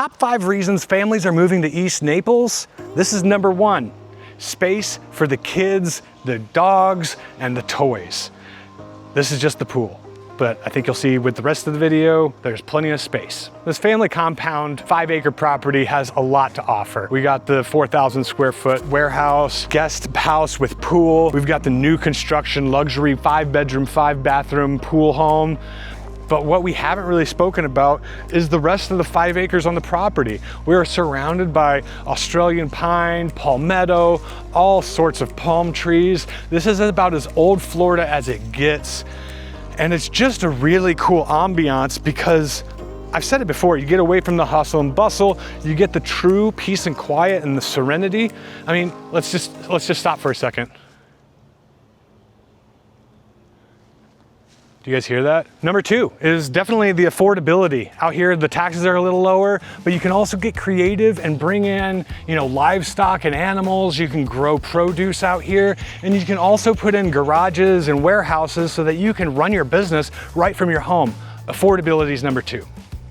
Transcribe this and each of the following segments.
top 5 reasons families are moving to East Naples, this is number 1. Space for the kids, the dogs, and the toys. This is just the pool, but I think you'll see with the rest of the video, there's plenty of space. This family compound 5-acre property has a lot to offer. We got the 4,000 square foot warehouse, guest house with pool. We've got the new construction luxury 5-bedroom, 5-bathroom pool home. But what we haven't really spoken about is the rest of the 5 acres on the property. We are surrounded by Australian pine, palmetto, all sorts of palm trees. This is about as old Florida as it gets. And it's just a really cool ambiance because I've said it before, you get away from the hustle and bustle, you get the true peace and quiet and the serenity. I mean, let's just stop for a second. Do you guys hear that? Number 2 is definitely the affordability. Out here, the taxes are a little lower, but you can also get creative and bring in, livestock and animals. You can grow produce out here, and you can also put in garages and warehouses so that you can run your business right from your home. Affordability is number 2.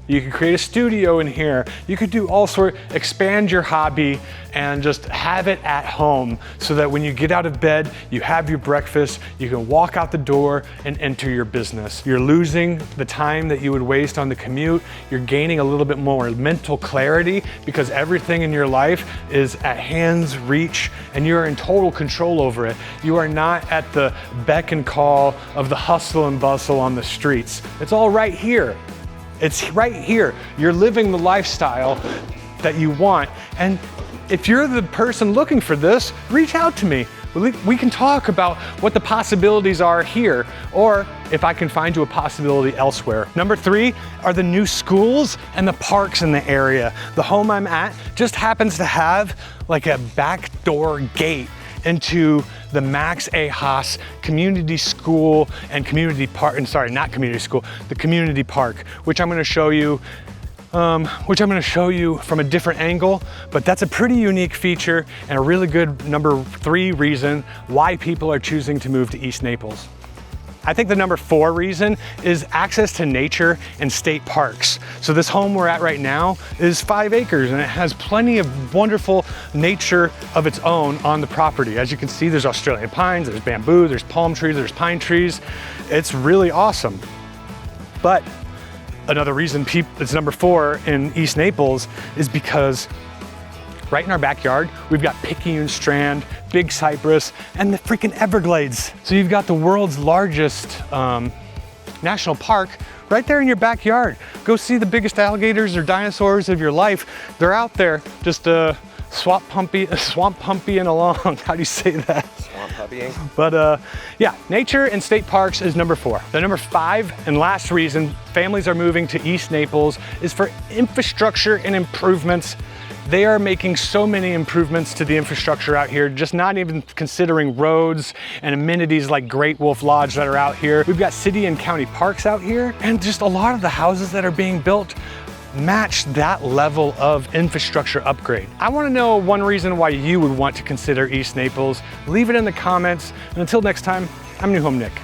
You could create a studio in here. You could do all sorts, expand your hobby and just have it at home so that when you get out of bed, you have your breakfast, you can walk out the door and enter your business. You're losing the time that you would waste on the commute. You're gaining a little bit more mental clarity because everything in your life is at hand's reach and you're in total control over it. You are not at the beck and call of the hustle and bustle on the streets. It's all right here. It's right here. You're living the lifestyle that you want. And if you're the person looking for this, reach out to me. We can talk about what the possibilities are here, or if I can find you a possibility elsewhere. Number 3 are the new schools and the parks in the area. The home I'm at just happens to have like a backdoor gate into the Max A. Haas Community School and Community Park, and sorry, not Community School, the Community Park, which I'm gonna show you from a different angle, but that's a pretty unique feature and a really good number 3 reason why people are choosing to move to East Naples. I think the number 4 reason is access to nature and state parks. So this home we're at right now is 5 acres and it has plenty of wonderful nature of its own on the property. As you can see, there's Australian pines, there's bamboo, there's palm trees, there's pine trees. It's really awesome. But another reason it's number 4 in East Naples is because right in our backyard, we've got Picayune Strand, Big Cypress, and the freaking Everglades. So you've got the world's largest national park right there in your backyard. Go see the biggest alligators or dinosaurs of your life. They're out there just swamp pumpying along. How do you say that? Swamp puppying. But yeah, nature and state parks is number 4. The number 5 and last reason families are moving to East Naples is for infrastructure and improvements. They are making so many improvements to the infrastructure out here, just not even considering roads and amenities like Great Wolf Lodge that are out here. We've got city and county parks out here, and just a lot of the houses that are being built match that level of infrastructure upgrade. I want to know one reason why you would want to consider East Naples. Leave it in the comments, and until next time, I'm New Home Nick.